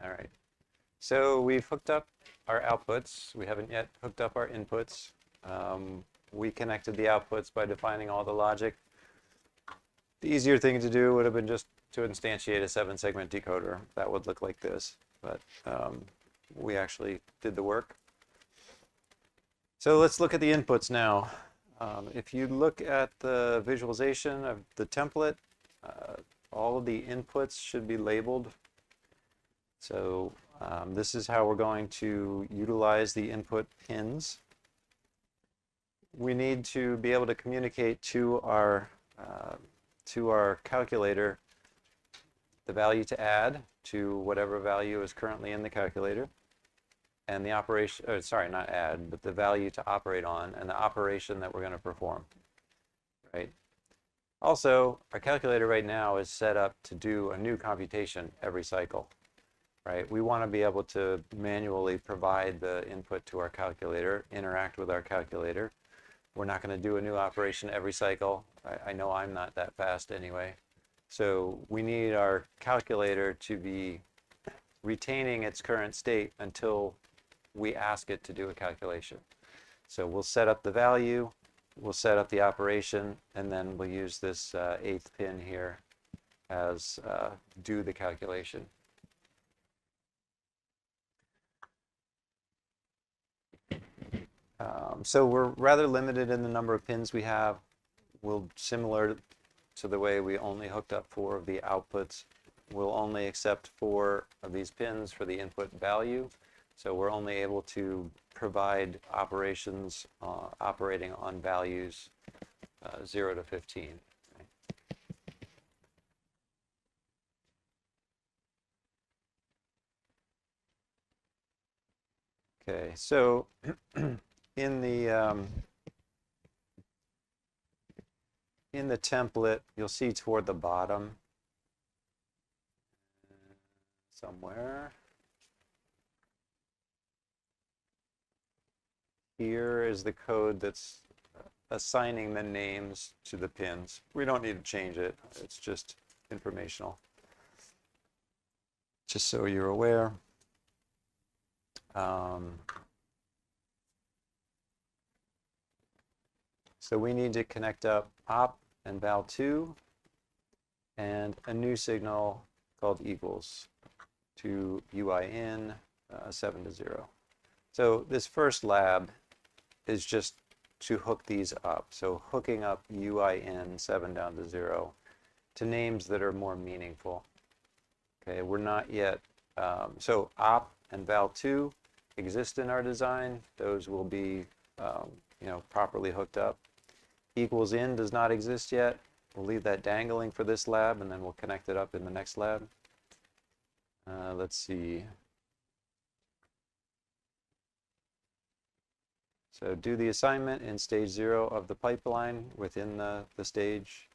All right. So we've hooked up our outputs. We haven't yet hooked up our inputs. We connected the outputs by defining all the logic. The easier thing to do would have been just to instantiate a 7-segment decoder. That would look like this, but we actually did the work. So let's look at the inputs now. If you look at the visualization of the template, all of the inputs should be labeled. So this is how we're going to utilize the input pins. We need to be able to communicate to our calculator the value to add to whatever value is currently in the calculator, and the operation, sorry, not add, but the value to operate on and the operation that we're going to perform, right? Also, our calculator right now is set up to do a new computation every cycle, right? We want to be able to manually provide the input to our calculator, interact with our calculator. We're not going to do a new operation every cycle. I know I'm not that fast anyway. So we need our calculator to be retaining its current state until we ask it to do a calculation. So we'll set up the value, we'll set up the operation, and then we'll use this 8th pin here as do the calculation. So we're rather limited in the number of pins we have. Similar to the way we only hooked up 4 of the outputs, we'll only accept 4 of these pins for the input value. So we're only able to provide operations operating on values 0 to 15. Okay, so in the template, you'll see toward the bottom somewhere. Here is the code that's assigning the names to the pins. We don't need to change it. It's just informational. Just so you're aware. So we need to connect up op and val2 and a new signal called equals to UIN 7 to 0. So this first lab is just to hook these up. So hooking up UIN 7 down to 0 to names that are more meaningful. Okay, we're not yet, so op and val2 exist in our design. Those will be properly hooked up. Equals in does not exist yet. We'll leave that dangling for this lab, and then we'll connect it up in the next lab. Let's see. So do the assignment in stage 0 of the pipeline within the stage,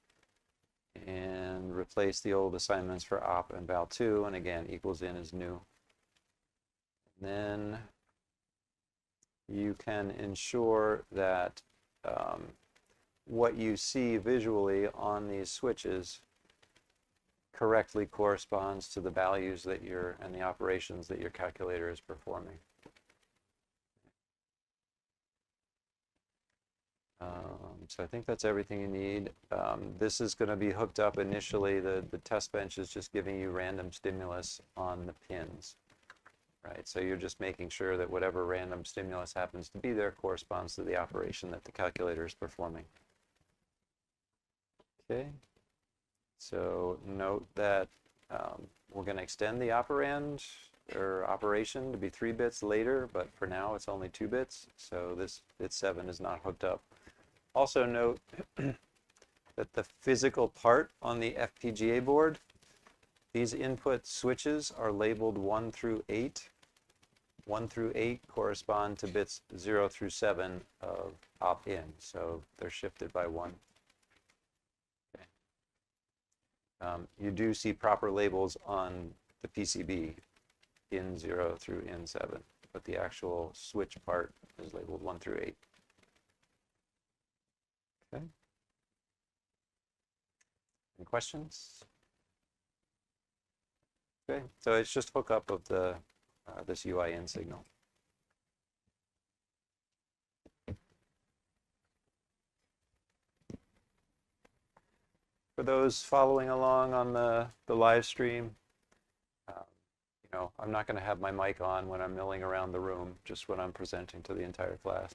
and replace the old assignments for op and val2, and again, equals in is new. And then you can ensure that what you see visually on these switches correctly corresponds to the values that and the operations that your calculator is performing. So I think that's everything you need. This is going to be hooked up initially. The test bench is just giving you random stimulus on the pins, right? So you're just making sure that whatever random stimulus happens to be there corresponds to the operation that the calculator is performing. Okay, so note that we're going to extend the operand or operation to be 3 bits later, but for now it's only 2 bits, so this bit 7 is not hooked up. Also note that the physical part on the FPGA board, these input switches are labeled 1 through 8. 1 through 8 correspond to bits 0 through 7 of op-in, so they're shifted by 1. You do see proper labels on the PCB in 0 through in 7, but the actual switch part is labeled 1 through 8. Okay. Any questions? Okay, so it's just hookup of the this UI in signal. For those following along on the live stream, you know, I'm not going to have my mic on when I'm milling around the room, just when I'm presenting to the entire class.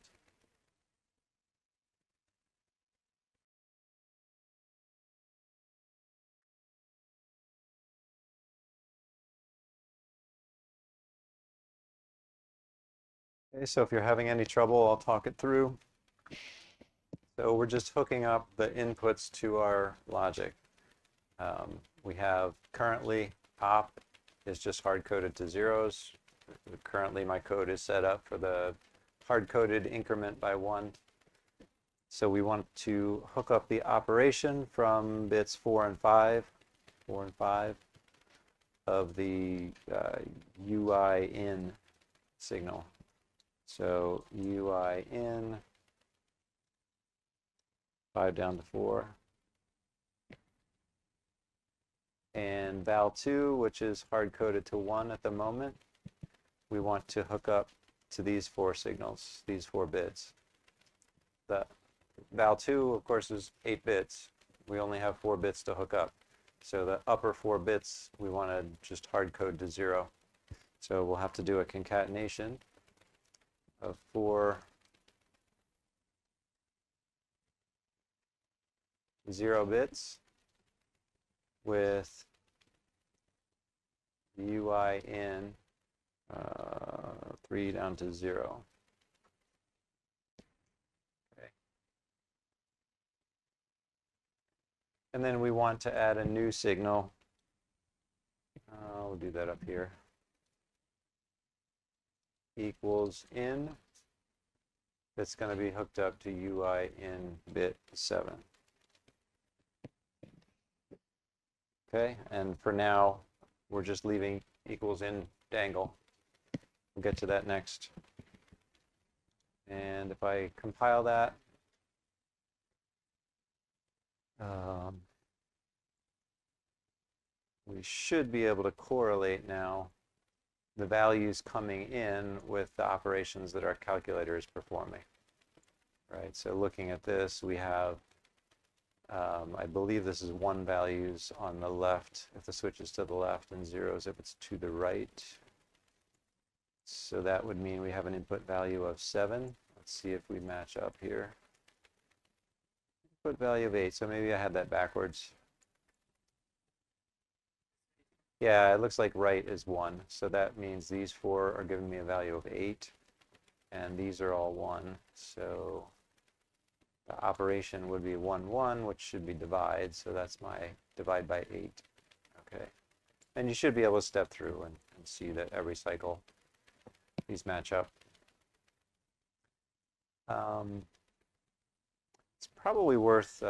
Okay, so if you're having any trouble, I'll talk it through. So we're just hooking up the inputs to our logic. We have currently op is just hard-coded to zeros. Currently my code is set up for the hard-coded increment by 1. So we want to hook up the operation from bits 4 and 5 of the UI in signal. So UI in 5 down to 4. And val2, which is hard-coded to 1 at the moment, we want to hook up to these 4 signals, these 4 bits. The val2, of course, is 8 bits. We only have 4 bits to hook up. So the upper 4 bits, we want to just hard-code to 0. So we'll have to do a concatenation of 4 0 bits with UI in 3 down to 0. Okay. And then we want to add a new signal. We'll do that up here. Equals in. That's going to be hooked up to UI in bit 7. Okay, and for now, we're just leaving equals in dangle. We'll get to that next. And if I compile that, we should be able to correlate now the values coming in with the operations that our calculator is performing. Right, so looking at this, we have I believe this is 1 values on the left if the switch is to the left and 0s if it's to the right. So that would mean we have an input value of 7. Let's see if we match up here. Input value of 8, so maybe I had that backwards. Yeah, it looks like right is 1, so that means these 4 are giving me a value of 8, and these are all 1, so the operation would be 1, 1, which should be divide, so that's my divide by 8. Okay, and you should be able to step through and see that every cycle these match up. It's probably worth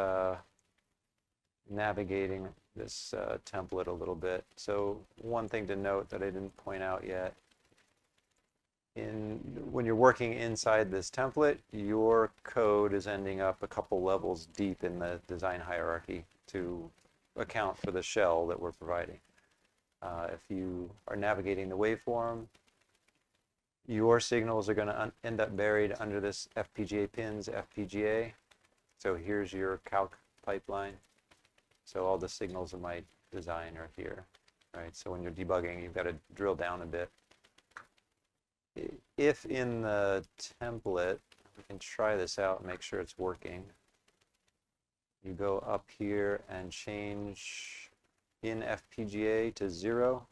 navigating this template a little bit. So one thing to note that I didn't point out yet, when you're working inside this template, your code is ending up a couple levels deep in the design hierarchy to account for the shell that we're providing. If you are navigating the waveform, your signals are going to end up buried under this FPGA pins FPGA. So here's your calc pipeline. So all the signals in my design are here, right? So when you're debugging, you've got to drill down a bit. If in the template, we can try this out and make sure it's working. You go up here and change in FPGA to 0.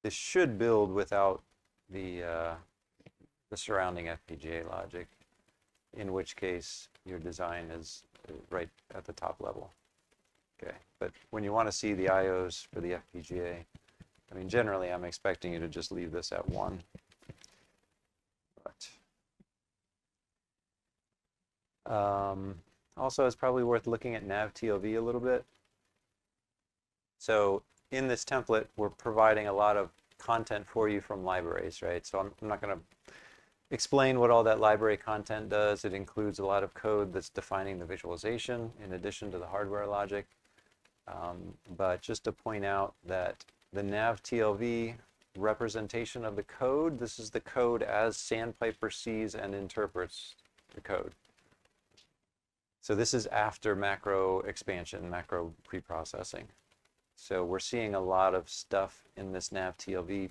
This should build without the surrounding FPGA logic, in which case your design is right at the top level. Okay, but when you want to see the IOs for the FPGA, I mean, generally I'm expecting you to just leave this at 1. But also, it's probably worth looking at navTLV a little bit. So in this template, we're providing a lot of content for you from libraries, right? So I'm not going to explain what all that library content does. It includes a lot of code that's defining the visualization in addition to the hardware logic. But just to point out that the nav-TLV representation of the code, this is the code as Sandpiper sees and interprets the code. So this is after macro expansion, macro preprocessing. So we're seeing a lot of stuff in this nav-TLV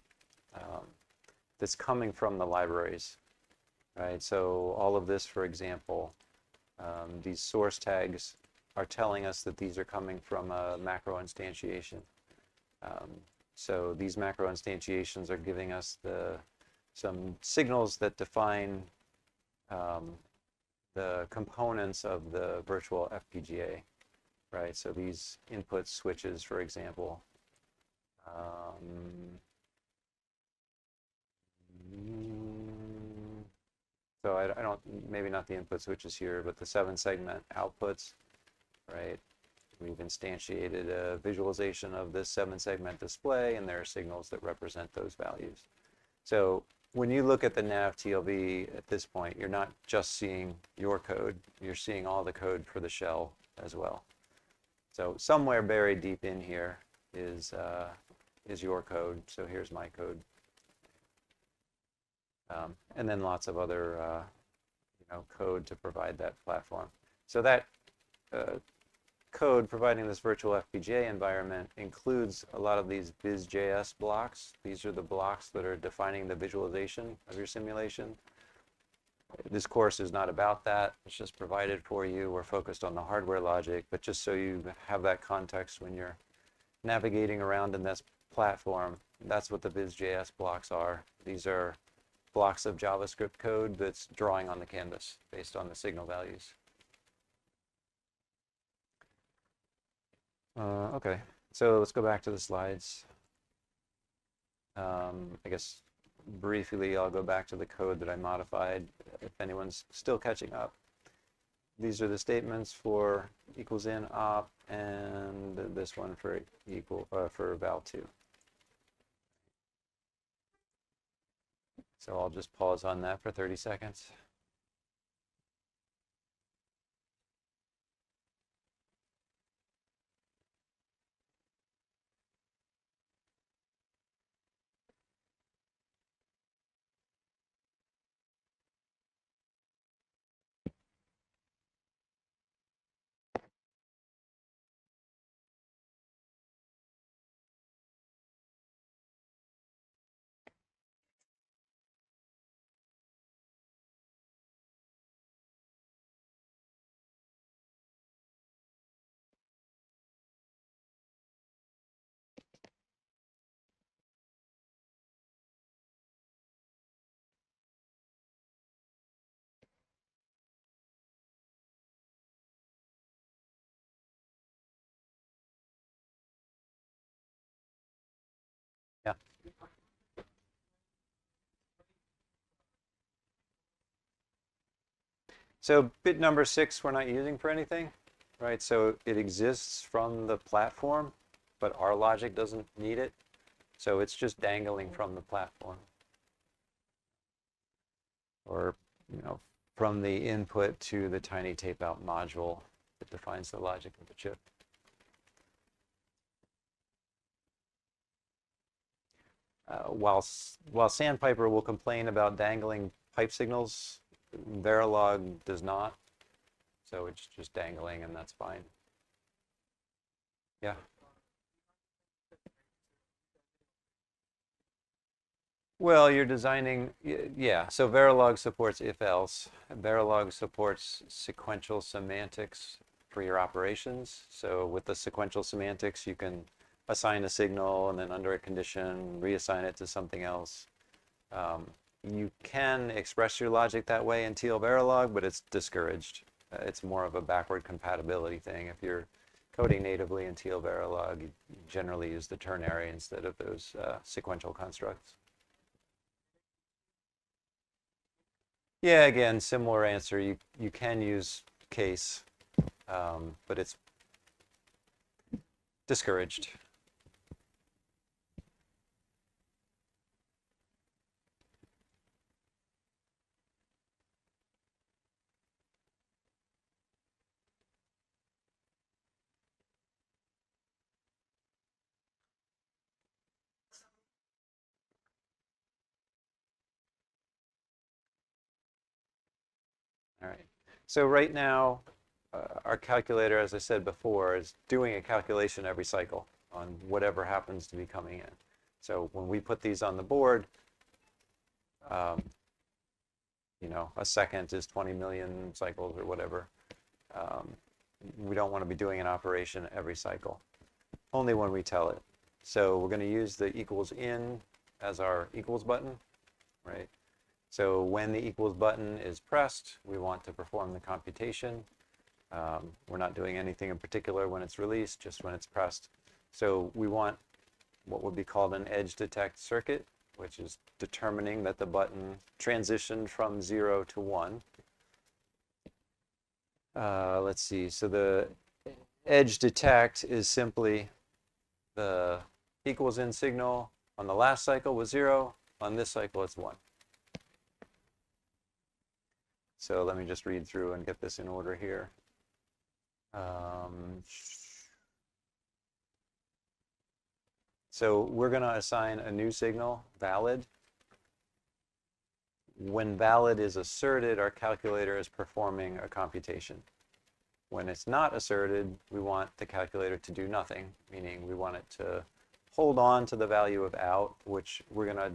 that's coming from the libraries, right? So all of this, for example, these source tags are telling us that these are coming from a macro instantiation. So these macro instantiations are giving us some signals that define the components of the virtual FPGA, right? So these input switches, for example. So I don't, maybe not the input switches here, but the 7-segment outputs, right? We've instantiated a visualization of this 7-segment display, and there are signals that represent those values. So when you look at the nav-TLV at this point, you're not just seeing your code, you're seeing all the code for the shell as well. So somewhere buried deep in here is your code. So here's my code. And then lots of other code to provide that platform. So that code providing this virtual FPGA environment includes a lot of these biz.js blocks. These are the blocks that are defining the visualization of your simulation. This course is not about that. It's just provided for you. We're focused on the hardware logic, but just so you have that context when you're navigating around in this platform, that's what the biz.js blocks are. These are blocks of JavaScript code that's drawing on the canvas based on the signal values. Okay, so let's go back to the slides. I guess briefly I'll go back to the code that I modified if anyone's still catching up. These are the statements for equals in op and this one for for val2. So I'll just pause on that for 30 seconds. Yeah. So bit number 6 we're not using for anything, right? So it exists from the platform, but our logic doesn't need it. So it's just dangling from the platform. Or, from the input to the TinyTapeout module that defines the logic of the chip. While Sandpiper will complain about dangling pipe signals, Verilog does not. So it's just dangling, and that's fine. Yeah. Well, you're designing, yeah. So Verilog supports if-else. Verilog supports sequential semantics for your operations. So with the sequential semantics, you can assign a signal and then under a condition, reassign it to something else. You can express your logic that way in TL Verilog, but it's discouraged. It's more of a backward compatibility thing. If you're coding natively in TL Verilog, you generally use the ternary instead of those sequential constructs. Yeah, again, similar answer. You can use case, but it's discouraged. So right now, our calculator, as I said before, is doing a calculation every cycle on whatever happens to be coming in. So when we put these on the board, you know, a second is 20 million cycles or whatever. We don't want to be doing an operation every cycle, only when we tell it. So we're going to use the equals in as our equals button, right? So when the equals button is pressed, we want to perform the computation. We're not doing anything in particular when it's released, just when it's pressed. So we want what would be called an edge detect circuit, which is determining that the button transitioned from 0 to 1. Let's see, so the edge detect is simply the equals in signal on the last cycle was 0, on this cycle it's 1. So let me just read through and get this in order here. So we're going to assign a new signal, valid. When valid is asserted, our calculator is performing a computation. When it's not asserted, we want the calculator to do nothing, meaning we want it to hold on to the value of out, which we're going to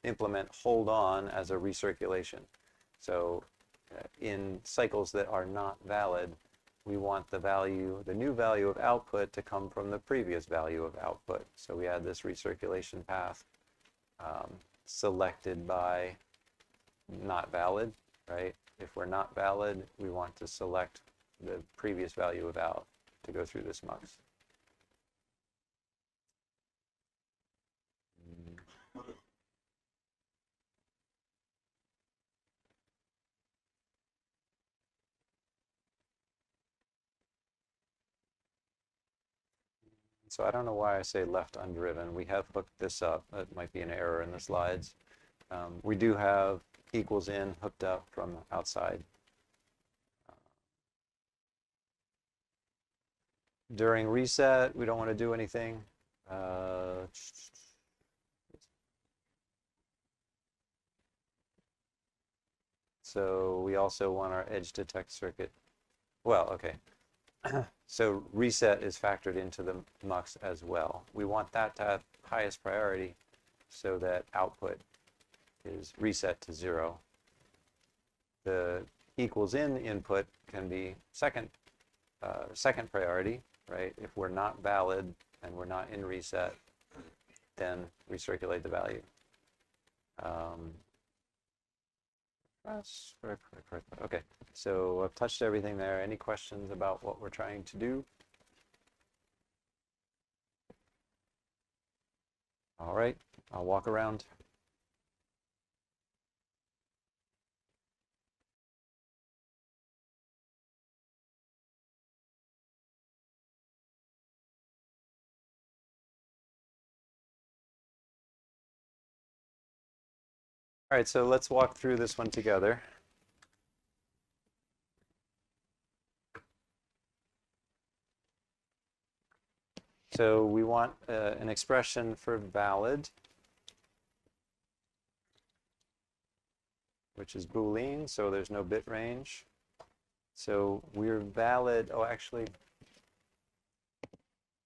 implement hold on as a recirculation. So in cycles that are not valid, we want the value, the new value of output to come from the previous value of output. So we add this recirculation path selected by not valid, right? If we're not valid, we want to select the previous value of out to go through this mux. So I don't know why I say left undriven. We have hooked this up. It might be an error in the slides. We do have equals in hooked up from outside. During reset, we don't want to do anything. So we also want our edge detect circuit. Well, okay. So reset is factored into the mux as well. We want that to have highest priority so that output is reset to 0. The equals in input can be second priority, right? If we're not valid and we're not in reset, then recirculate the value. Okay, so I've touched everything there. Any questions about what we're trying to do? All right, I'll walk around. All right, so let's walk through this one together. So we want an expression for valid, which is Boolean, so there's no bit range. So we're valid, oh, actually,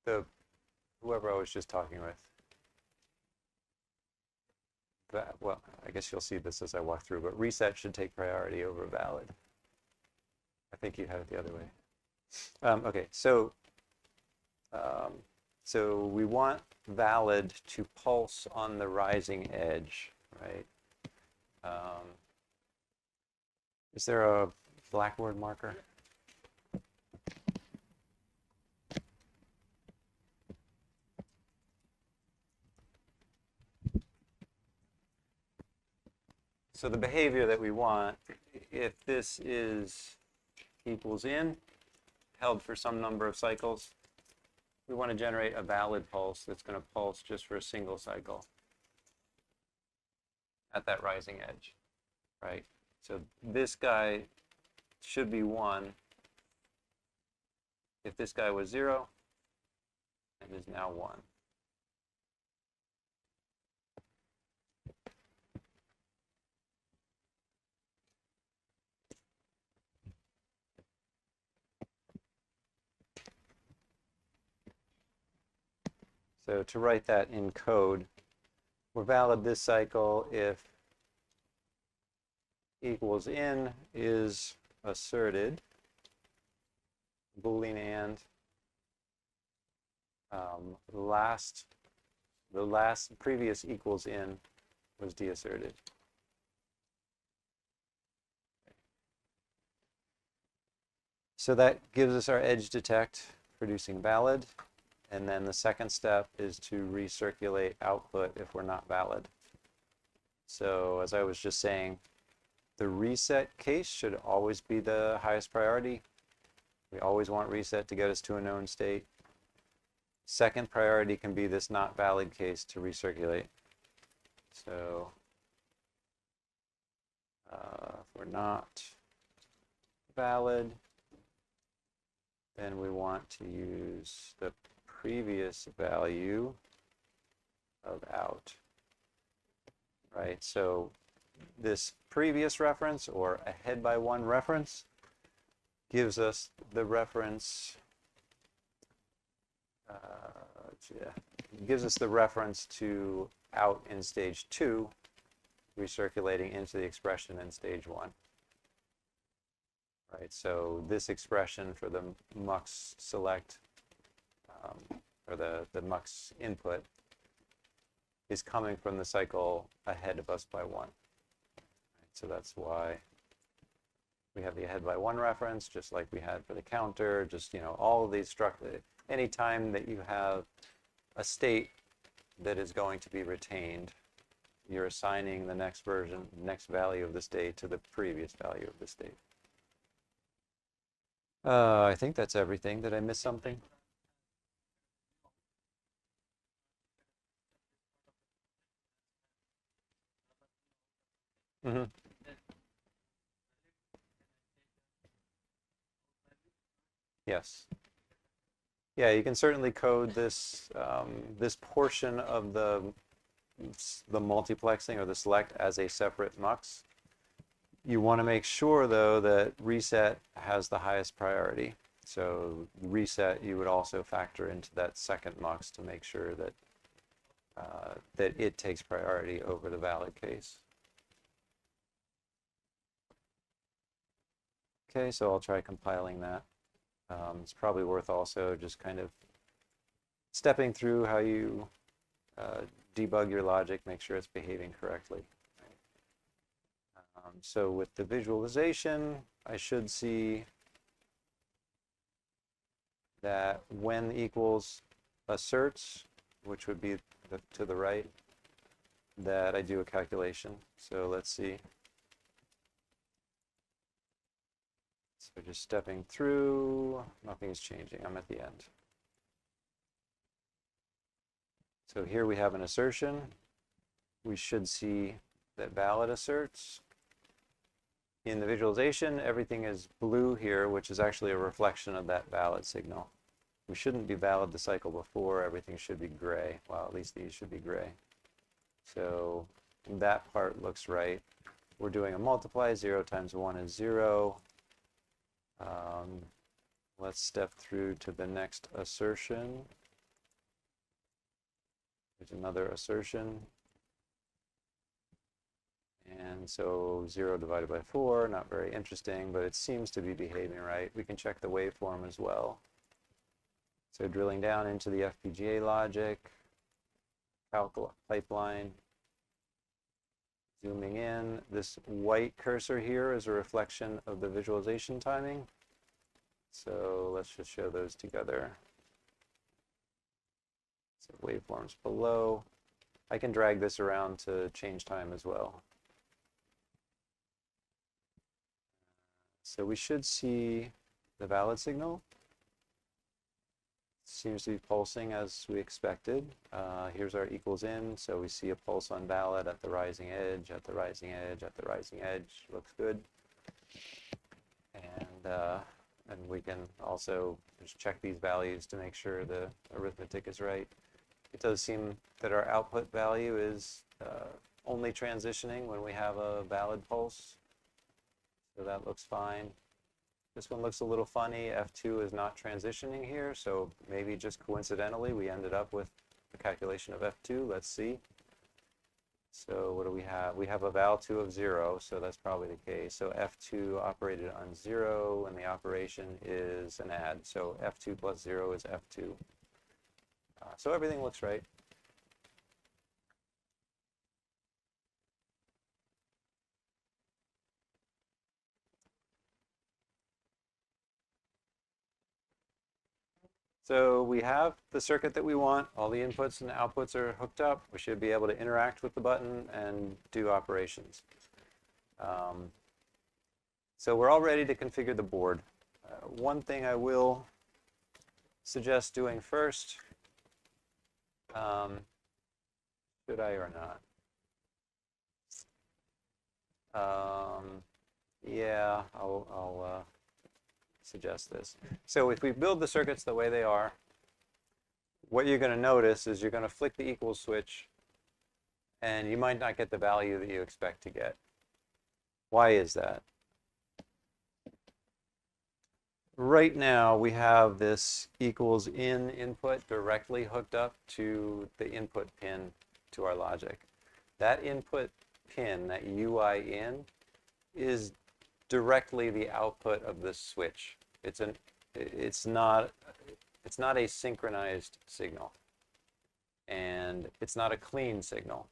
whoever I was just talking with, well, I guess you'll see this as I walk through, but reset should take priority over valid. I think you had it the other way. Okay, so we want valid to pulse on the rising edge, right? Is there a blackboard marker? So the behavior that we want, if this is equals in, held for some number of cycles, we want to generate a valid pulse that's going to pulse just for a single cycle at that rising edge, right? So this guy should be 1 if this guy was 0 and is now 1. So to write that in code, we're valid this cycle if equals in is asserted, Boolean and the last previous equals in was deasserted. So that gives us our edge detect producing valid, and then the second step is to recirculate output if we're not valid. So as I was just saying, the reset case should always be the highest priority. We always want reset to get us to a known state. Second priority can be this not valid case to recirculate. So if we're not valid, then we want to use the previous value of out. Right, so this previous reference, or ahead by one reference, gives us the reference to out in stage 2, recirculating into the expression in stage 1. Right, so this expression for the mux select, or the mux input, is coming from the cycle ahead of us by 1. Right, so that's why we have the ahead by 1 reference, just like we had for the counter. Just, all of these structures. Any time that you have a state that is going to be retained, you're assigning the next value of the state to the previous value of the state. I think that's everything. Did I miss something? Mm-hmm. Yes. Yeah, you can certainly code this this portion of the multiplexing or the select as a separate mux. You want to make sure, though, that reset has the highest priority. So reset, you would also factor into that second mux to make sure that that it takes priority over the valid case. Okay, so I'll try compiling that. It's probably worth also just kind of stepping through how you debug your logic, make sure it's behaving correctly. So with the visualization, I should see that when equals asserts, which would be to the right, that I do a calculation. So let's see. So just stepping through, nothing's changing. I'm at the end. So here we have an assertion. We should see that valid asserts. In the visualization, everything is blue here, which is actually a reflection of that valid signal. We shouldn't be valid the cycle before. Everything should be gray. Well, at least these should be gray. So that part looks right. We're doing a multiply. 0 times 1 is 0. Let's step through to the next assertion. There's another assertion. And so 0 divided by 4, not very interesting, but it seems to be behaving right. We can check the waveform as well. So drilling down into the FPGA logic, pipeline, zooming in. This white cursor here is a reflection of the visualization timing. So let's just show those together. So waveforms below. I can drag this around to change time as well. So we should see the valid signal. Seems to be pulsing as we expected. Here's our equals in, so we see a pulse on valid at the rising edge, at the rising edge, at the rising edge. Looks good. And we can also just check these values to make sure the arithmetic is right. It does seem that our output value is only transitioning when we have a valid pulse. So that looks fine. This one looks a little funny. F2 is not transitioning here, so maybe just coincidentally we ended up with the calculation of F2. Let's see. So what do we have? We have a val2 of 0, so that's probably the case. So F2 operated on 0, and the operation is an add. So F2 plus 0 is F2. So everything looks right. So we have the circuit that we want. All the inputs and outputs are hooked up. We should be able to interact with the button and do operations. So we're all ready to configure the board. One thing I will suggest doing first, should I or not? Yeah, I'll suggest this. So if we build the circuits the way they are, what you're going to notice is you're going to flick the equals switch, and you might not get the value that you expect to get. Why is that? Right now, we have this equals in input directly hooked up to the input pin to our logic. That input pin, that UI in, is directly the output of this switch. It's not a synchronized signal, and it's not a clean signal.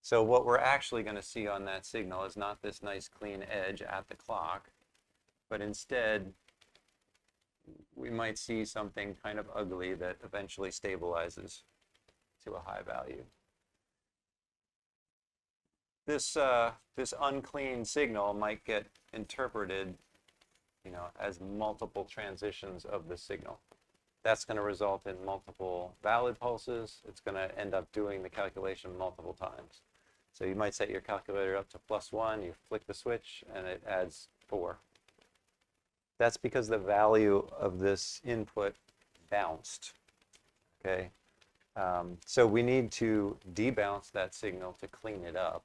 So what we're actually going to see on that signal is not this nice clean edge at the clock, but instead we might see something kind of ugly that eventually stabilizes to a high value. This unclean signal might get interpreted, as multiple transitions of the signal. That's going to result in multiple valid pulses. It's going to end up doing the calculation multiple times. So you might set your calculator up to +1, you flick the switch, and it adds 4. That's because the value of this input bounced. Okay, so we need to debounce that signal to clean it up.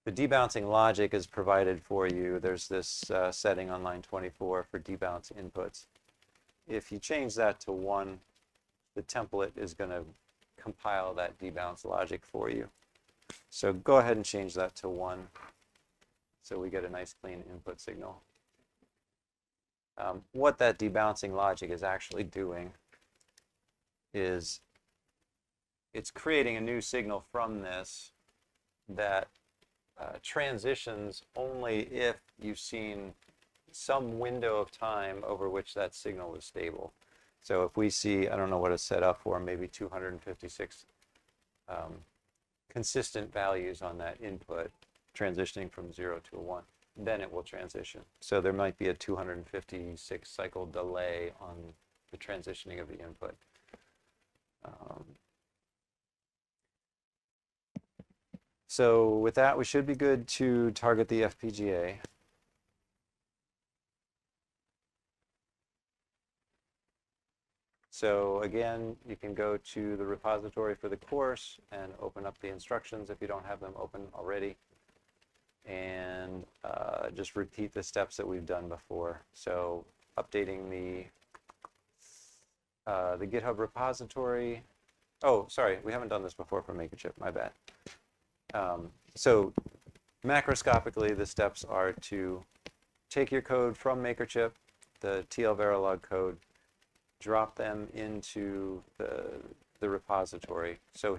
The debouncing logic is provided for you. There's this setting on line 24 for debounce inputs. If you change that to 1, the template is going to compile that debounce logic for you. So go ahead and change that to 1 so we get a nice clean input signal. What that debouncing logic is actually doing is it's creating a new signal from this that transitions only if you've seen some window of time over which that signal is stable. So if we see, I don't know what it's set up for, maybe 256 consistent values on that input transitioning from 0 to a 1, then it will transition. So there might be a 256 cycle delay on the transitioning of the input. So with that, we should be good to target the FPGA. So again, you can go to the repository for the course and open up the instructions if you don't have them open already, and just repeat the steps that we've done before. So updating the GitHub repository. Oh, sorry, we haven't done this before for makerchip, my bad. So macroscopically, the steps are to take your code from makerchip, the TL Verilog code, drop them into the repository. So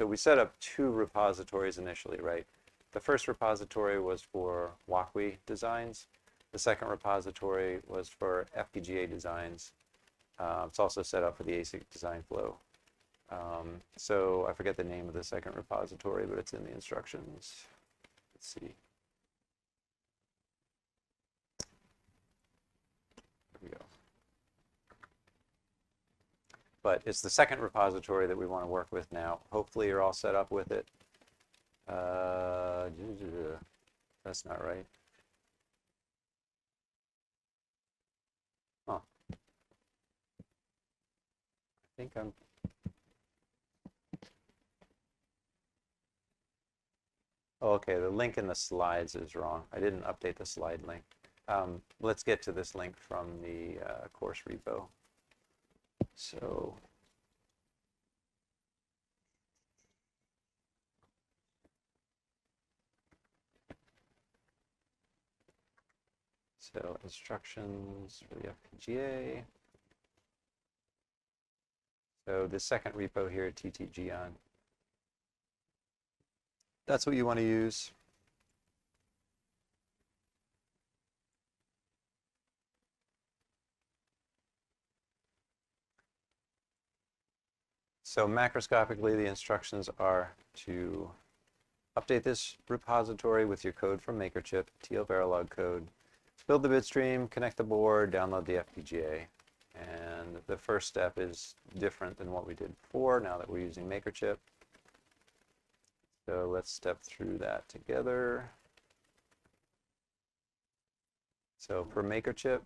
we set up 2 repositories initially, right? The first repository was for Walkwe designs. The second repository was for FPGA designs. It's also set up for the ASIC design flow. So I forget the name of the second repository, but it's in the instructions. Let's see. There we go. But it's the second repository that we want to work with now. Hopefully you're all set up with it. That's not right. Huh. I think I'm... Oh, okay, the link in the slides is wrong. I didn't update the slide link. Let's get to this link from the course repo. So So instructions for the FPGA. So the second repo here, TTGon. That's what you want to use. So macroscopically, the instructions are to update this repository with your code from makerchip, TL Verilog code, build the bitstream, connect the board, download the FPGA. And the first step is different than what we did before now that we're using makerchip. So let's step through that together. So for makerchip,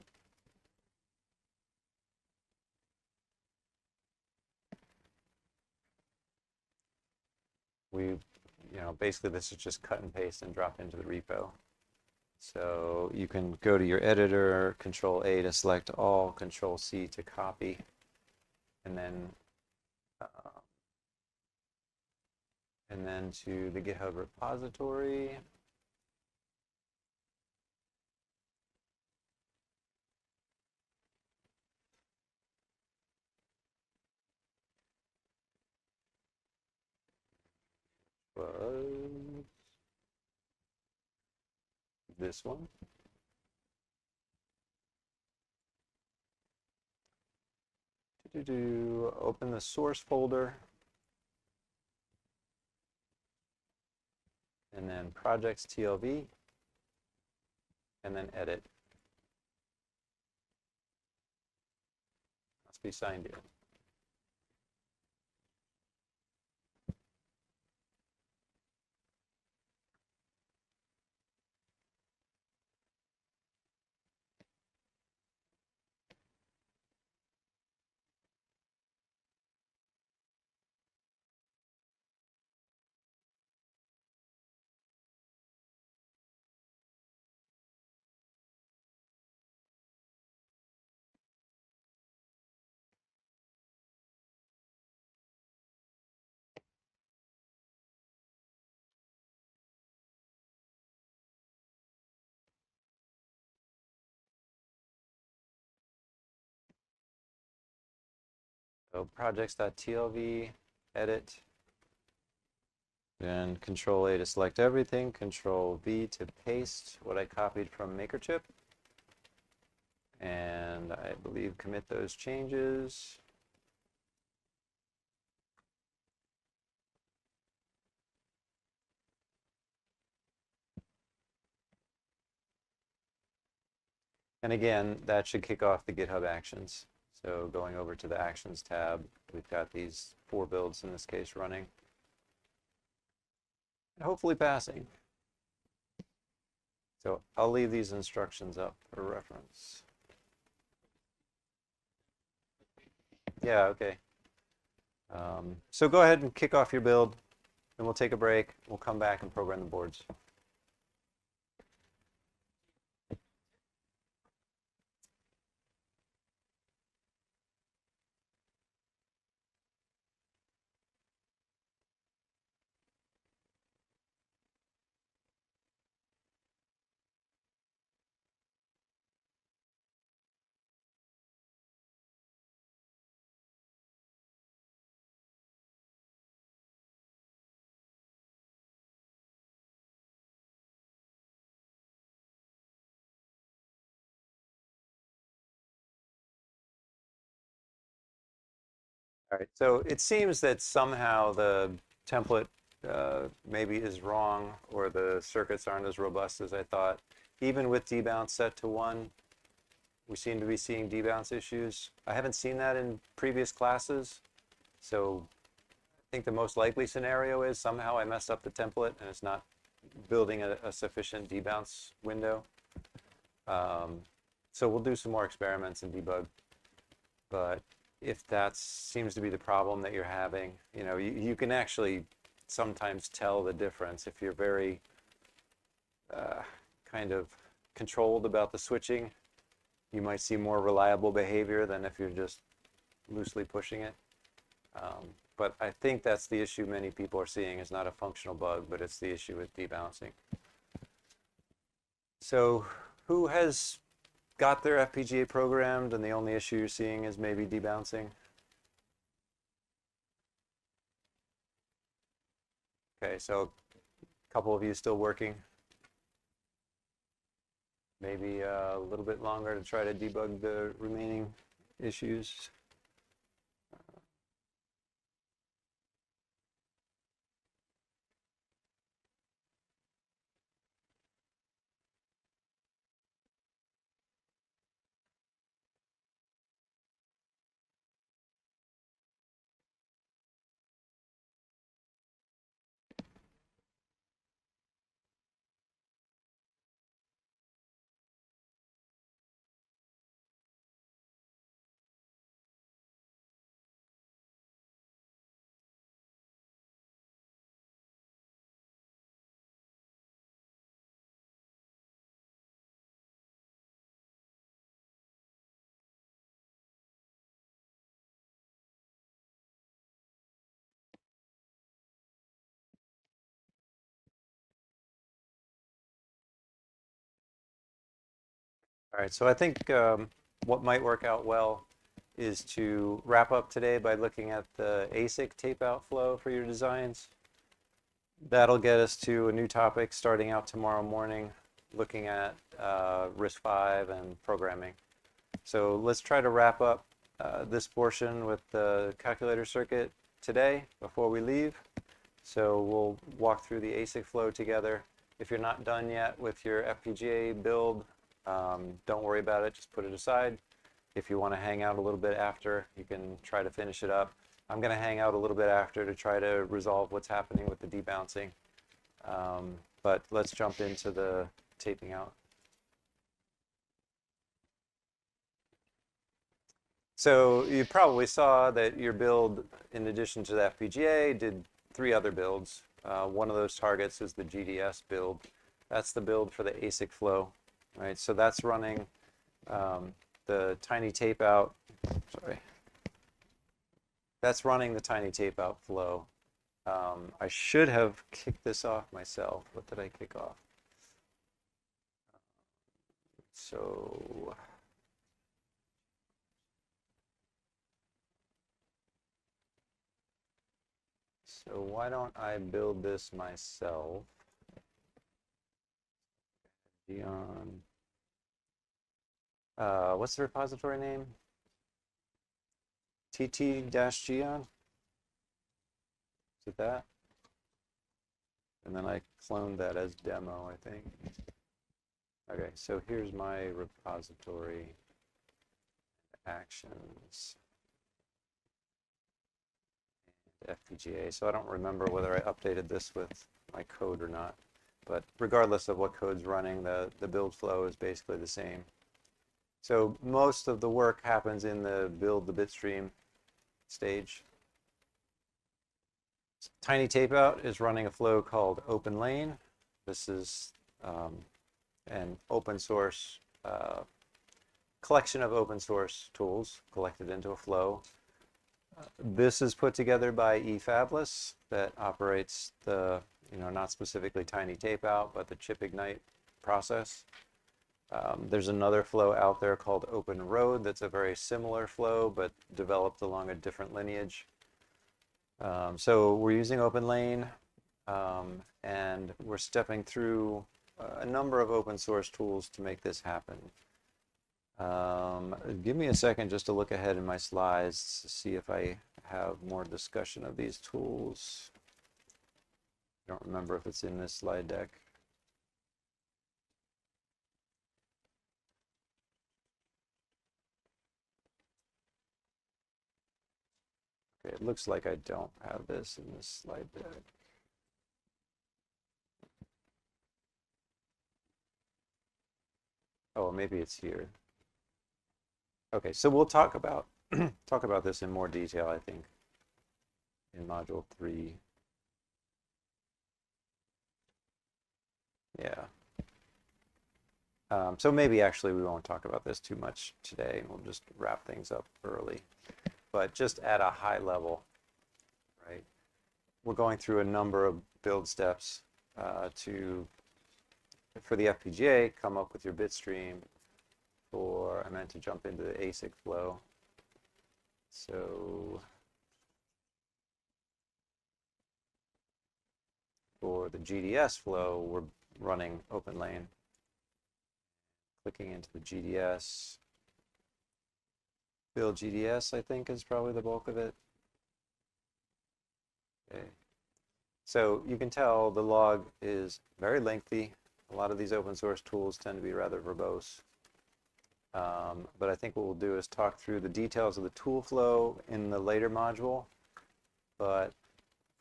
basically this is just cut and paste and drop into the repo. So you can go to your editor, Control A to select all, Control C to copy, and then to the GitHub repository. Was this one. Open the source folder, and then projects TLV, and then edit. Must be signed in. So projects.tlv, edit, then Control A to select everything, Control V to paste what I copied from makerchip, and I believe commit those changes. And again, that should kick off the GitHub Actions. So going over to the Actions tab, we've got these 4 builds in this case running. And hopefully passing. So I'll leave these instructions up for reference. Yeah, okay. So go ahead and kick off your build, and we'll take a break. We'll come back and program the boards. All right, so it seems that somehow the template maybe is wrong, or the circuits aren't as robust as I thought. Even with debounce set to 1, we seem to be seeing debounce issues. I haven't seen that in previous classes, so I think the most likely scenario is somehow I messed up the template and it's not building a sufficient debounce window. So we'll do some more experiments and debug. But if that seems to be the problem that you're having, you can actually sometimes tell the difference if you're very kind of controlled about the switching. You might see more reliable behavior than if you're just loosely pushing it. But I think that's the issue many people are seeing. Is not a functional bug, but it's the issue with debouncing. So who has got their FPGA programmed and the only issue you're seeing is maybe debouncing? Okay, so a couple of you still working. Maybe a little bit longer to try to debug the remaining issues. All right, so I think what might work out well is to wrap up today by looking at the ASIC tape-out flow for your designs. That'll get us to a new topic starting out tomorrow morning, looking at RISC-V and programming. So let's try to wrap up this portion with the calculator circuit today before we leave. So we'll walk through the ASIC flow together. If you're not done yet with your FPGA build, don't worry about it, just put it aside. If you want to hang out a little bit after, you can try to finish it up. I'm going to hang out a little bit after to try to resolve what's happening with the debouncing. But let's jump into the taping out. So you probably saw that your build, in addition to the FPGA, did 3 other builds. One of those targets is the GDS build. That's the build for the ASIC flow, right? So that's running the TinyTapeout. Sorry. That's running the TinyTapeout flow. I should have kicked this off myself. What did I kick off? So why don't I build this myself? Gion. What's the repository name? TT-Gion? Is it that? And then I cloned that as demo, I think. Okay, so here's my repository actions. FPGA. So I don't remember whether I updated this with my code or not. But regardless of what code's running, the build flow is basically the same. So most of the work happens in the build the bitstream stage. TinyTapeout is running a flow called OpenLane. This is an open source collection of open source tools collected into a flow. This is put together by eFabless that operates the, not specifically TinyTapeout, but the chip ignite process. There's another flow out there called OpenRoad that's a very similar flow, but developed along a different lineage. So we're using OpenLane, and we're stepping through a number of open source tools to make this happen. Give me a second just to look ahead in my slides to see if I have more discussion of these tools. I don't remember if it's in this slide deck. Okay, it looks like I don't have this in this slide deck. Oh, maybe it's here. Okay, so we'll talk about talk about this in more detail, I think, in module 3. Yeah. So maybe actually we won't talk about this too much today, and we'll just wrap things up early. But just at a high level, right? We're going through a number of build steps for the FPGA, come up with your bit stream, for, I meant to jump into the ASIC flow. So for the GDS flow, we're running OpenLane. Clicking into the GDS. Build GDS, I think, is probably the bulk of it. Okay. So you can tell the log is very lengthy. A lot of these open source tools tend to be rather verbose. But I think what we'll do is talk through the details of the tool flow in the later module. But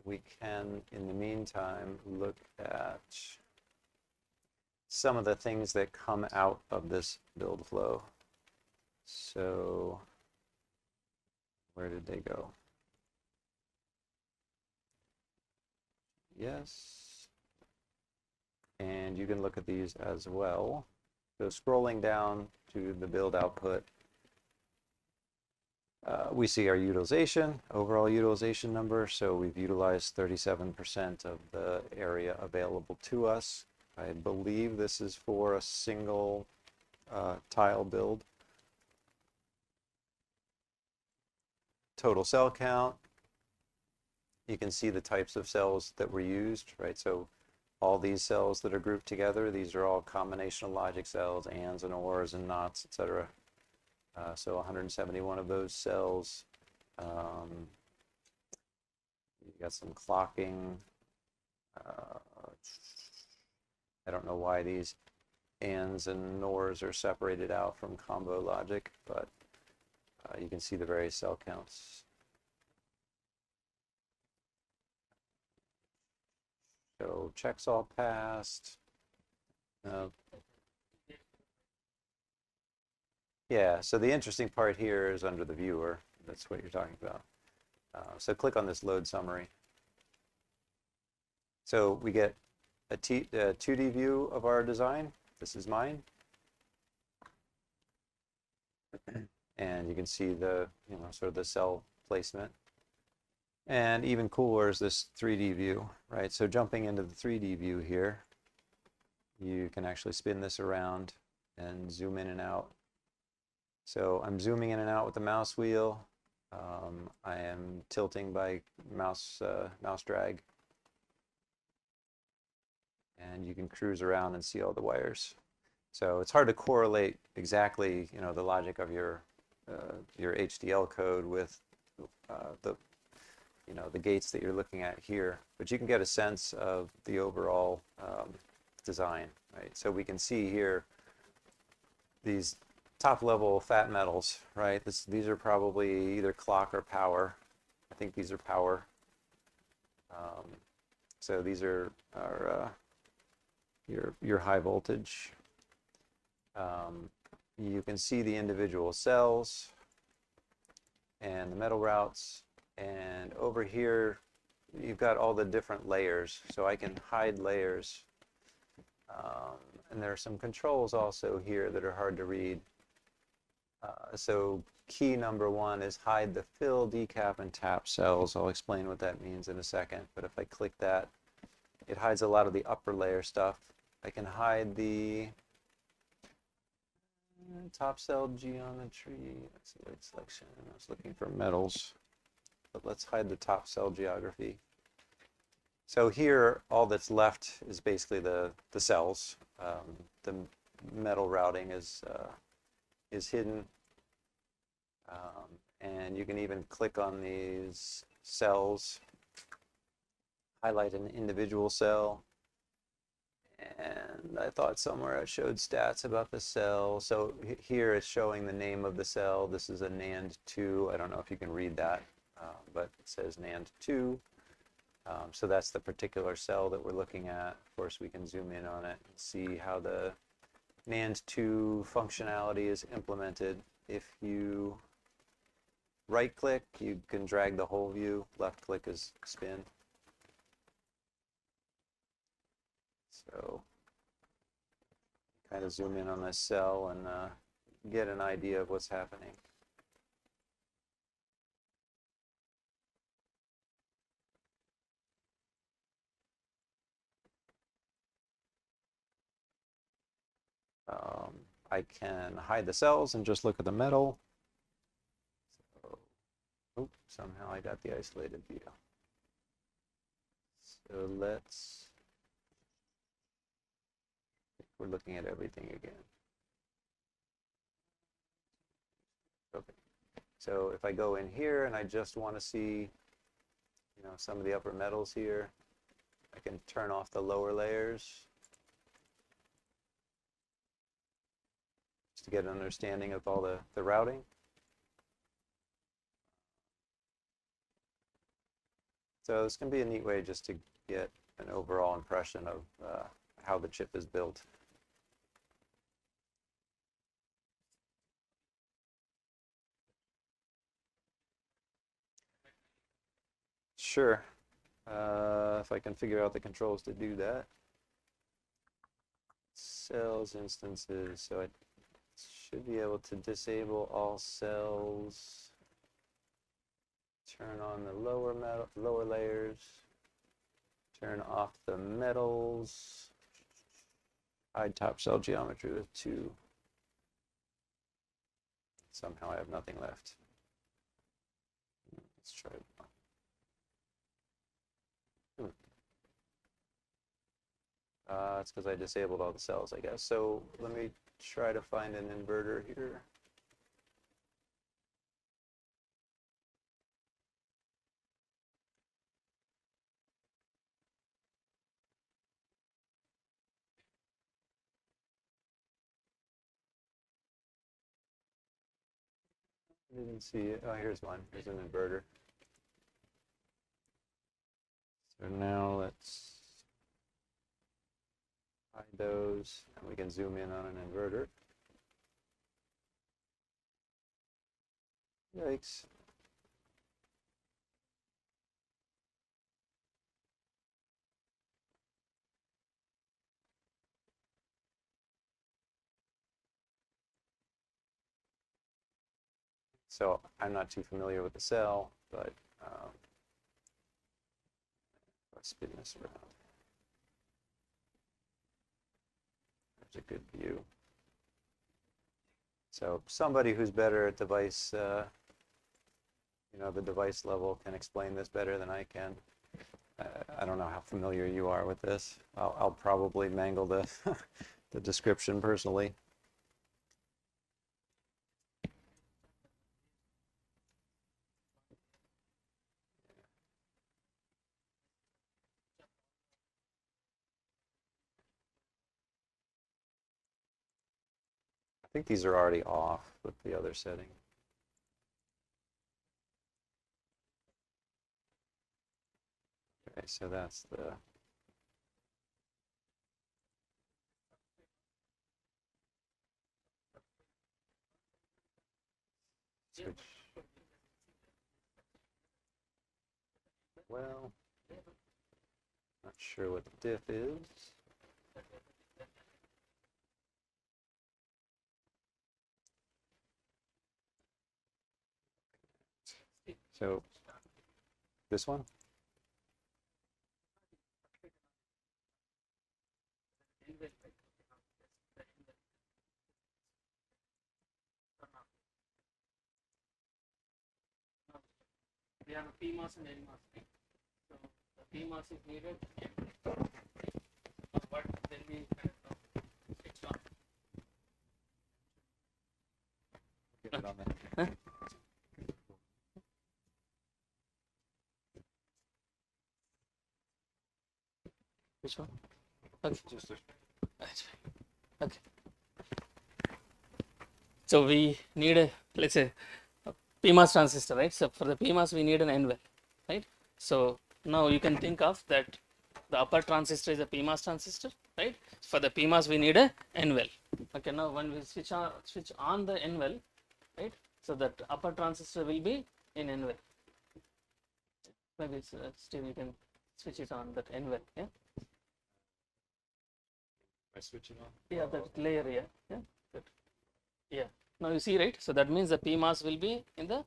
we can, in the meantime, look at some of the things that come out of this build flow. So where did they go? Yes. And you can look at these as well. So scrolling down to the build output, we see our utilization, overall utilization number. So we've utilized 37% of the area available to us. I believe this is for a single tile build. Total cell count. You can see the types of cells that were used, right? So all these cells that are grouped together, these are all combinational logic cells, ands and ors and nots, etc. So 171 of those cells. You got some clocking. I don't know why these ands and nors are separated out from combo logic, but you can see the various cell counts. So checks all passed. Yeah, so the interesting part here is under the viewer. That's what you're talking about. So click on this load summary. So we get a 2D view of our design. This is mine. And you can see the, sort of the cell placement. And even cooler is this 3D view, right? So jumping into the 3D view here, you can actually spin this around and zoom in and out. So I'm zooming in and out with the mouse wheel. I am tilting by mouse drag. And you can cruise around and see all the wires. So it's hard to correlate exactly, the logic of your HDL code with the gates that you're looking at here, but you can get a sense of the overall design, right? So we can see here these top level fat metals, right? These are probably either clock or power. I think these are power. So these are your high voltage. You can see the individual cells and the metal routes. And over here, you've got all the different layers. So I can hide layers. And there are some controls also here that are hard to read. So key number 1 is hide the fill, decap, and tap cells. I'll explain what that means in a second. But if I click that, it hides a lot of the upper layer stuff. I can hide the top cell geometry. That's the right selection. I was looking for metals. But let's hide the top cell geography. So here, all that's left is basically the cells. The metal routing is hidden. And you can even click on these cells, highlight an individual cell. And I thought somewhere it showed stats about the cell. So here it's showing the name of the cell. This is a NAND2. I don't know if you can read that, but it says NAND2. So that's the particular cell that we're looking at. Of course, we can zoom in on it and see how the NAND2 functionality is implemented. If you right-click, you can drag the whole view. Left-click is spin. So kind of zoom in on this cell and get an idea of what's happening. I can hide the cells and just look at the metal. So, oh, somehow I got the isolated view. So let's, we're looking at everything again. Okay. So if I go in here and I just want to see, you know, some of the upper metals here, I can turn off the lower layers just to get an understanding of all the routing. So this can be a neat way just to get an overall impression of how the chip is built. Sure. If I can figure out the controls to do that. Cells instances, so I should be able to disable all cells, turn on the lower layers, turn off the metals, hide top cell geometry with 2. Somehow I have nothing left. Let's try it. It's because I disabled all the cells, I guess. So let me try to find an inverter here. I didn't see it. Oh, here's one. Here's an inverter. So now let's hide those, and we can zoom in on an inverter. Yikes. So I'm not too familiar with the cell, but let's spin this around. There's a good view. So somebody who's better at device, you know, the device level can explain this better than I can. I don't know how familiar you are with this. I'll probably mangle the, the description personally. I think these are already off with the other setting. Okay, so that's the switch. Well, not sure what the diff is. So this one? We have a PMOS and NMOS, right? So the PMOS is needed. What then we switch on. Get it on there. Which one? Okay. Just That's fine. Okay. So we need a, let's say, a PMOS transistor, right? So for the PMOS we need an N-well, right? So now you can think of that the upper transistor is a PMOS transistor, right? For the PMOS we need a N-well. Okay, now when we switch on the N-well, right? So that upper transistor will be in N-well. Maybe Steve, you can switch it on that N-well, yeah? By switching on? Yeah, that layer, yeah, yeah, good. Yeah. Now you see, right? So that means the PMOS will be in the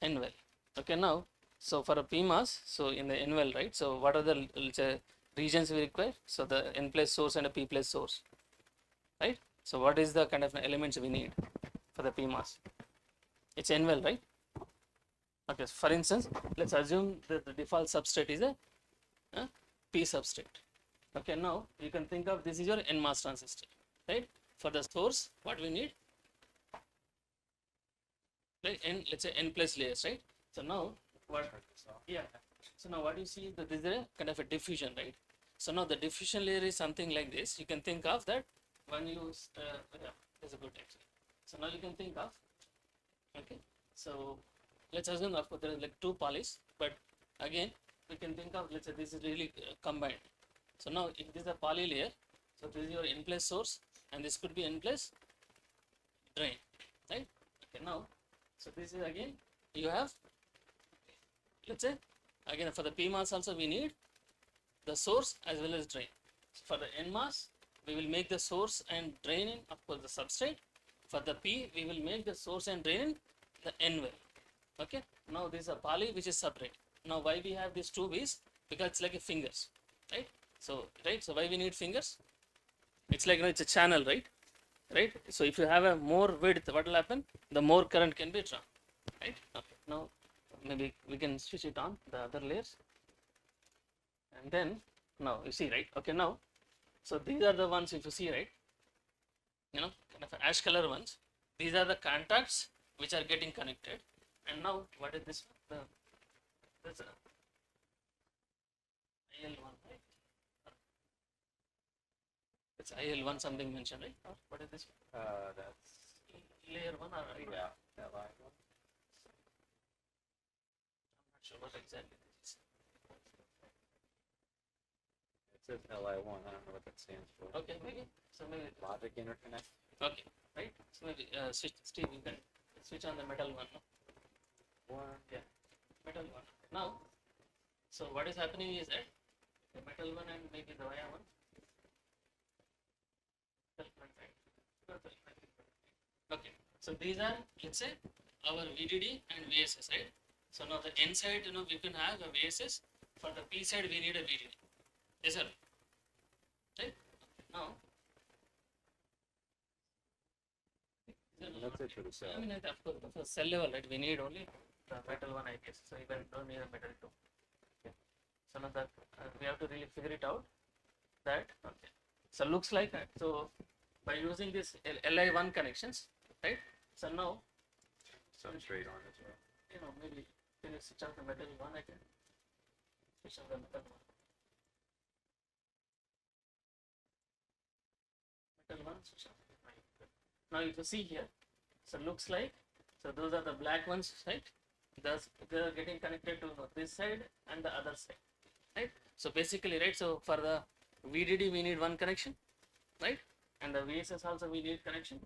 N-well. Okay, now, so for a PMOS, so in the N-well, right? So what are the regions we require? So the N place source and a P place source, right? So what is the kind of elements we need for the PMOS? It's N well, right? Okay, for instance, let's assume that the default substrate is a P substrate. Okay, now you can think of this is your NMOS transistor, right? For the source, what we need, right? N, let's say N plus layers, right? So now what? Yeah. So now what you see that this is a kind of a diffusion, right? So now the diffusion layer is something like this. You can think of that when you yeah, that's a good actually. So now you can think of, okay. So let's assume of course there is like two polys, but again we can think of, let's say this is really combined. So now if this is a poly layer, so this is your N plus source and this could be N plus drain, right? Okay, now so this is again you have, let's say again for the PMOS also we need the source as well as drain. So for the NMOS we will make the source and drain in of course the substrate. For the P we will make the source and drain in the N well. Okay, now this is a poly which is separate. Now why we have these two V's? Because it's like a fingers, right? So why we need fingers? It's like, you know, it's a channel, right? So if you have a more width, what will happen? The more current can be drawn, right? Okay, now maybe we can switch it on the other layers, and then now you see, right? Okay, now so these are the ones if you see, right? You know, kind of ash color ones. These are the contacts which are getting connected. And now what is this? This IL1, right? It's IL1 something mentioned, right? Or what is this? That's Layer 1 or yeah, that line one. I'm not sure what exactly this is. It says LI1. I don't know what that stands for. Okay, maybe. So maybe. Logic interconnect. Okay, right? So maybe switch, Steve, you can switch on the metal one. No? One. Yeah, metal one. Now, so what is happening is that the metal one and maybe the wire one. Okay, so these are, let's say, our VDD and VSS, right? So now the N side, you know, we can have a VSS. For the P side, we need a VDD. Yes, sir. Right? Now, That's it for the cell. I mean, of course, for cell level, right? We need only the metal one, I guess. So even don't need a metal two. Okay. So now that we have to really figure it out. That okay. So looks like that. So by using this LI1 connections, right? So now, Substrate on as well. you know, maybe can you switch off the metal one? I can switch on the metal one. Metal one, switch off. Now if you see here, so looks like, so those are the black ones, right? Thus they are getting connected to this side and the other side, right? So basically, right? So for the VDD we need one connection, right? And the VSS also we need connection.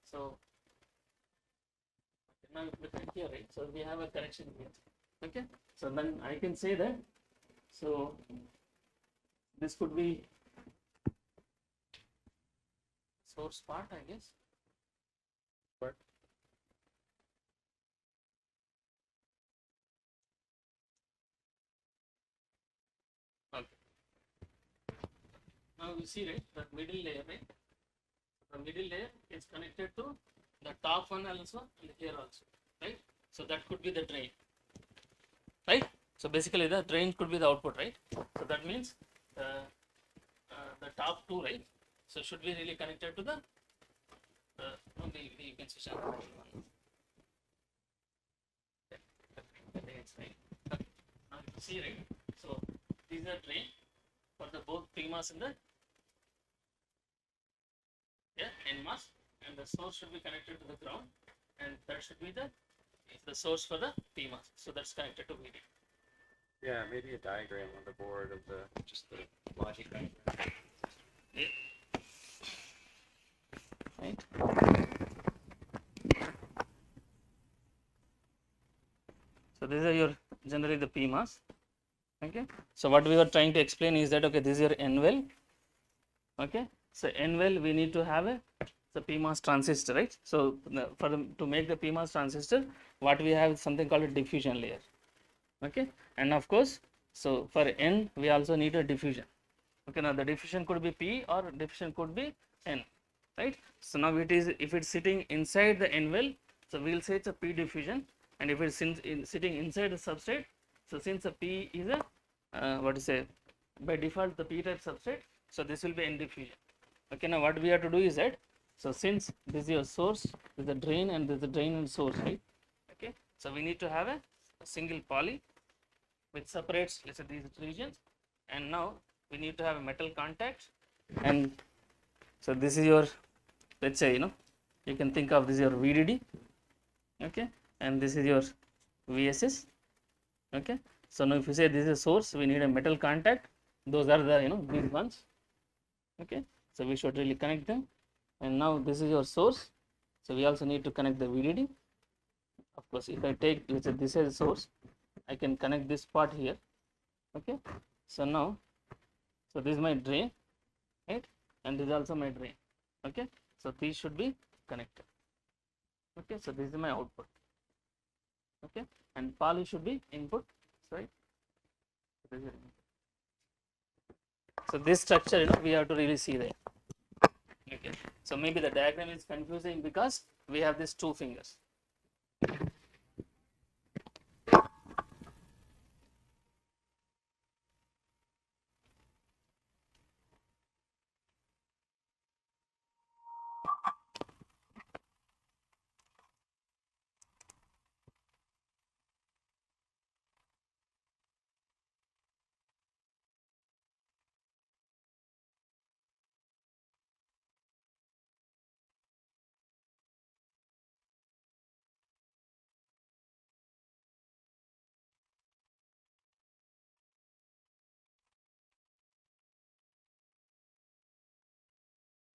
So okay, now look at here, right? So we have a connection here. Okay. So then I can say that. So this could be source part, I guess. What? Okay. Now you see, right, the middle layer, right? The middle layer is connected to the top one also and here also, right? So that could be the drain, right? So basically the drain could be the output, right? So that means the top two, right? So should be really connected to the you can switch on the middle one. I think it's right. Okay. Now you see, right? So these are drain for the both PMOS and the NMOS, and the source should be connected to the ground, and that should be the source for the PMOS. So that's connected to VDD. Yeah, maybe a diagram on the board of just the logic diagram. Yeah. Right. So these are your generally the PMOS. Okay. So what we were trying to explain is that, okay, this is your N well. Okay. So N well we need to have the PMOS transistor, right? So to make the PMOS transistor, what we have is something called a diffusion layer. Okay. And of course, so for N we also need a diffusion. Okay. Now the diffusion could be P or diffusion could be N. right? So now it is, if it's sitting inside the n-well, so we'll say it's a p diffusion, and if it's sitting inside the substrate, so since a p is a what to say, by default the p type substrate, so this will be n diffusion. Okay, now what we have to do is that, so since this is your source, this is the drain, and this is the drain and source, right? Okay, so we need to have a single poly which separates, let's say, these regions, and now we need to have a metal contact, and so this is your, let's say, you can think of this is your VDD, okay, and this is your VSS, okay. So now if you say this is a source, we need a metal contact, those are the these ones, okay. So we should really connect them, and now this is your source, so we also need to connect the VDD. Of course, if I take, let's say, this as a source, I can connect this part here, okay. So now, so this is my drain, right, and this is also my drain, okay. So these should be connected, okay. So this is my output, okay, and poly should be input, right. So this structure, we have to really see there, okay. So maybe the diagram is confusing because we have these two fingers.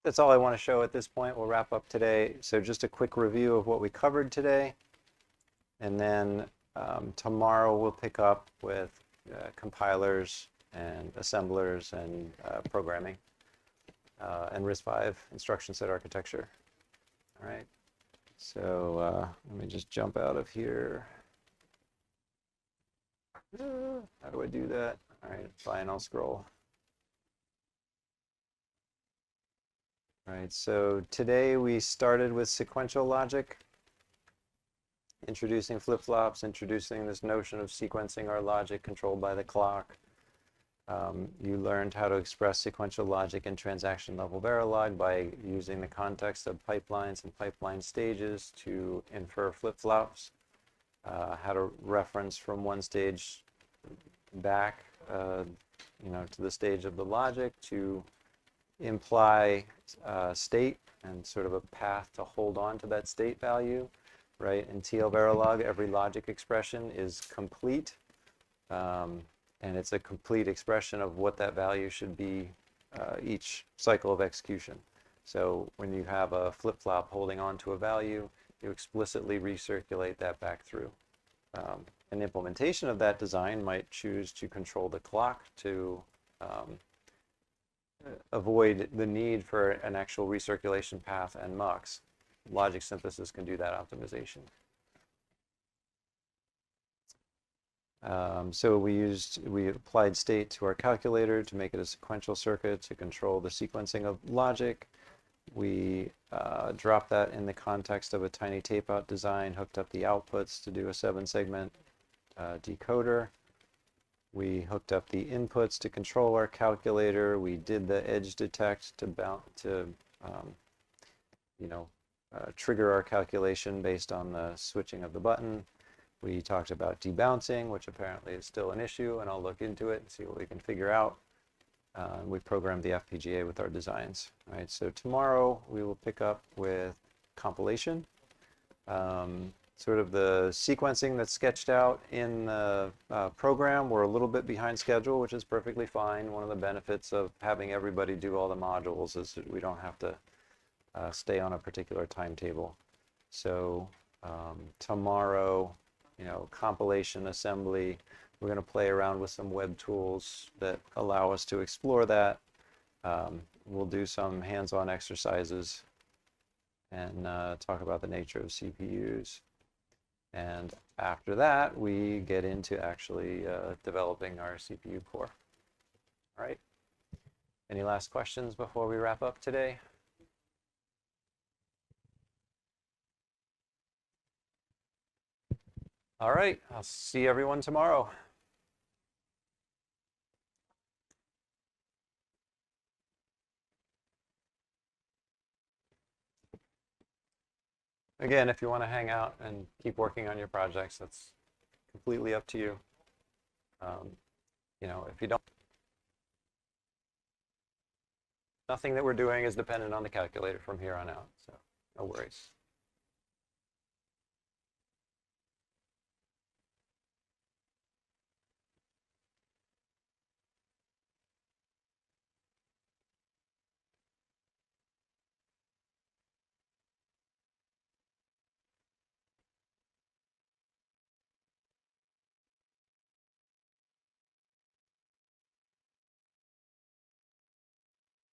That's all I want to show at this point. We'll wrap up today. So just a quick review of what we covered today. And then tomorrow we'll pick up with compilers and assemblers and programming and RISC-V instruction set architecture. All right. So let me just jump out of here. How do I do that? All right, fine, I'll scroll. All right, so today we started with sequential logic, introducing flip-flops, introducing this notion of sequencing our logic controlled by the clock. You learned how to express sequential logic in transaction-level Verilog by using the context of pipelines and pipeline stages to infer flip-flops, how to reference from one stage back, to the stage of the logic to imply state and sort of a path to hold on to that state value, right? In TL Verilog, every logic expression is complete, and it's a complete expression of what that value should be each cycle of execution. So when you have a flip-flop holding on to a value, you explicitly recirculate that back through. An implementation of that design might choose to control the clock to avoid the need for an actual recirculation path and mux. Logic synthesis can do that optimization. So we applied state to our calculator to make it a sequential circuit to control the sequencing of logic. We dropped that in the context of a TinyTapeout design, hooked up the outputs to do a 7-segment decoder. We hooked up the inputs to control our calculator. We did the edge detect to trigger our calculation based on the switching of the button. We talked about debouncing, which apparently is still an issue, and I'll look into it and see what we can figure out. We programmed the FPGA with our designs. Right. So tomorrow we will pick up with compilation. Sort of the sequencing that's sketched out in the program. We're a little bit behind schedule, which is perfectly fine. One of the benefits of having everybody do all the modules is that we don't have to stay on a particular timetable. So tomorrow, compilation, assembly, we're going to play around with some web tools that allow us to explore that. We'll do some hands-on exercises and talk about the nature of CPUs. And after that, we get into actually developing our CPU core. All right. Any last questions before we wrap up today? All right, I'll see everyone tomorrow. Again, if you want to hang out and keep working on your projects, that's completely up to you. You know, if you don't, nothing that we're doing is dependent on the calculator from here on out, so no worries.